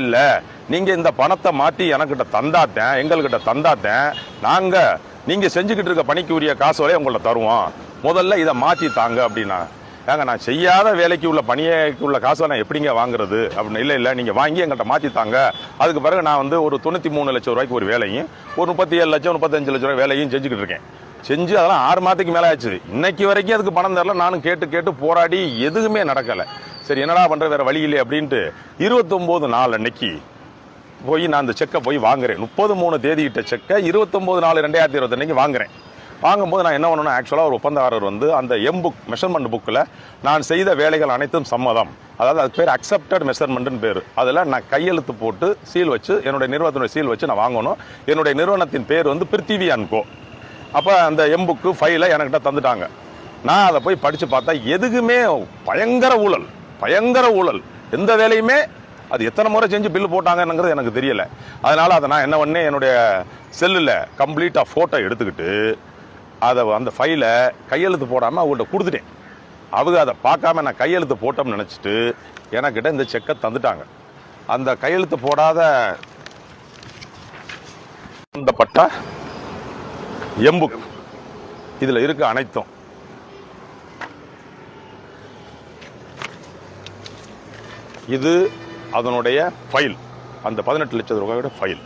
இல்ல நீங்க இந்த பணத்தை மாத்தி எனக்கிட்ட தந்தாத்தேன், எங்கள்கிட்ட தந்தாத்தேன் நாங்க நீங்க செஞ்சுக்கிட்டு இருக்க பணிக்கு உரிய காசோலே உங்கள்ட்ட தருவோம், முதல்ல இதை மாத்தி தாங்க அப்படின்னா. ஏங்க நான் செய்யாத வேலைக்கு உள்ள பணியைக்கு உள்ள காசை நான் எப்படிங்க வாங்குறது அப்படின்னு. இல்லை நீங்க வாங்கி எங்கள்கிட்ட மாத்தி தாங்க. அதுக்கு பிறகு நான் வந்து ஒரு 93 லட்சம் ரூபாய்க்கு ஒரு வேலையும் ஒரு 37 லட்சம் 35 லட்சம் ரூபாய் வேலையும் செஞ்சுக்கிட்டு இருக்கேன். செஞ்சு அதெல்லாம் 6 மாதத்துக்கு மேலே ஆச்சு. இன்னைக்கு வரைக்கும் அதுக்கு பணம் தரல. நானும் கேட்டு போராடி எதுவுமே நடக்கலை. சரி என்னடா பண்ற, வேற வழி இல்லை அப்படின்ட்டு 29/4 அன்னைக்கு போய் நான் அந்த செக்கை போய் வாங்குறேன். 30/3 தேதியிட்ட செக்கை 29/4/2020 அன்னைக்கு வாங்குறேன். வாங்கும்போது நான் என்ன பண்ணணும், ஆக்சுவலாக ஒரு ஒப்பந்தக்காரர் வந்து அந்த புக் மெஷர்மெண்ட் புக்கில் நான் செய்த வேலைகள் அனைத்தும் சம்மதம், அதாவது அது பேர் அக்செப்டட் மெஷர்மெண்ட்னு பேர். அதில் நான் கையெழுத்து போட்டு சீல் வச்சு என்னுடைய நிறுவனத்தினுடைய சீல் வச்சு நான் வாங்கணும். என்னுடைய நிறுவனத்தின் பேர் வந்து பிருத்திவி அண்ட் கோ. அப்போ அந்த புக்கு ஃபைலை என்கிட்ட தந்துட்டாங்க. நான் அதை போய் படித்து பார்த்தா எதுக்குமே பயங்கர ஊழல். எந்த வேலையுமே அது எத்தனை முறை செஞ்சு பில்லு போட்டாங்கங்கிறது எனக்கு தெரியல. அதனால அதை நான் என்ன பண்ணேன், என்னுடைய செல்லில் கம்ப்ளீட்டாக ஃபோட்டோ எடுத்துக்கிட்டு அதை அந்த ஃபைலை கையெழுத்து போடாமல் அவங்கள்ட்ட கொடுத்துட்டேன். அவங்க அதை பார்க்காம நான் கையெழுத்து போட்டோம்னு நினச்சிட்டு எனக்கிட்ட இந்த செக்கை தந்துட்டாங்க. அந்த கையெழுத்து போடாத இந்த பட்டா புக் இதில் இருக்க அனைத்தும் இது அதனுடைய ஃபைல், அந்த 18 லட்சம் ரூபாயோட ஃபைல்.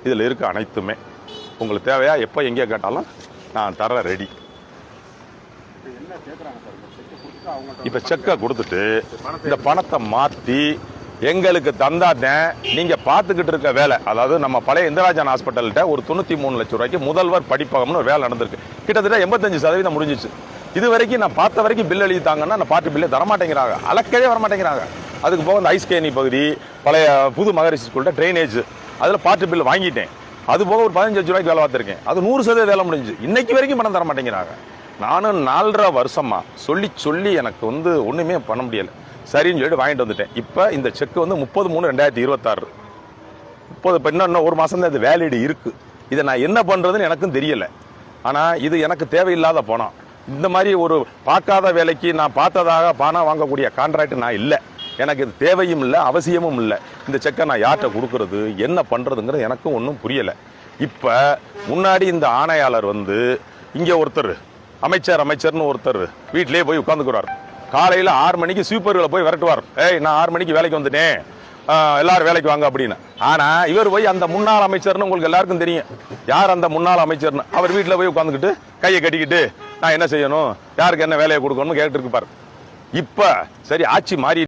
இதில் இருக்க அனைத்துமே உங்களுக்கு தேவையா, எப்போ எங்கே கேட்டாலும் நான் தர ரெடி. இப்போ செக்கை கொடுத்துட்டு இந்த பணத்தை மாற்றி எங்களுக்கு தந்தாதேன் நீங்கள் பார்த்துக்கிட்டு இருக்க வேலை. அதாவது நம்ம பழைய இந்திராஜன் ஹாஸ்பிட்டல்கிட்ட ஒரு 93 லட்சம் ரூபாய்க்கு முதல்வர் படிப்பகம்னு ஒரு வேலை நடந்திருக்கு. கிட்டத்தட்ட 85% முடிஞ்சிச்சு. இது வரைக்கும் நான் பார்த்த வரைக்கும் பில் எழுதித்தாங்கன்னா அந்த பார்ட்டி பில்லே தரமாட்டேங்கிறாங்க, அளக்கவே வரமாட்டேங்கிறாங்க. அதுக்கு போக இந்த ஐஸ்கேனி பகுதி, பழைய புது மகரிஷி ஸ்கூல்கிட்ட ட்ரைனேஜ், அதில் பார்ட்டி பில் வாங்கிட்டேன். அது போக ஒரு 15 லட்சம் ரூபாய்க்கு வேலை பார்த்துருக்கேன். அது 100% வேலை முடிஞ்சு. இன்னைக்கு வரைக்கும் பணம் தர மாட்டேங்கிறாங்க. நானும் 4.5 வருஷமா சொல்லி எனக்கு வந்து ஒன்றுமே பண்ண முடியலை. சரின்னு சொல்லிட்டு வாங்கிட்டு வந்துட்டேன். இப்போ இந்த செக் வந்து 30/3/2026 இப்போ இன்னும் ஒரு மாதம் தான் இது வேலிடு இருக்குது. இதை நான் என்ன பண்ணுறதுன்னு எனக்கும் தெரியலை. ஆனால் இது எனக்கு தேவையில்லாத பணம். இந்த மாதிரி ஒரு பார்க்காத வேலைக்கு நான் பார்த்ததாக பணம் வாங்கக்கூடிய கான்ட்ராக்ட் நான் இல்லை. எனக்கு இது தேவையும் இல்லை, அவசியமும் இல்லை. இந்த செக்கை நான் யார்கிட்ட கொடுக்கறது, என்ன பண்ணுறதுங்கிறது எனக்கும் ஒன்றும் புரியலை. இப்போ முன்னாடி இந்த ஆணையாளர் வந்து இங்கே ஒருத்தர் அமைச்சர்னு ஒருத்தர் வீட்டிலே போய் உட்காந்துக்கிறார். காலையில் 6 மணிக்கு ஸ்வீப்பர்களை போய் விரட்டுவார். நான் 6 மணிக்கு வேலைக்கு வந்துட்டேன், எல்லாரும் வேலைக்கு வாங்க அப்படின்னு. ஆனால் இவர் போய் அந்த முன்னாள் அமைச்சர்னு உங்களுக்கு எல்லாருக்கும் தெரியும் யார் அந்த முன்னாள் அமைச்சர்னு. அவர் வீட்டில் போய் உட்காந்துக்கிட்டு கையை கட்டிக்கிட்டு நான் என்ன செய்யணும், யாருக்கு என்ன வேலையை கொடுக்கணும்னு கேட்டுட்டு இருப்பார். இப்போ சரி ஆட்சி மாறி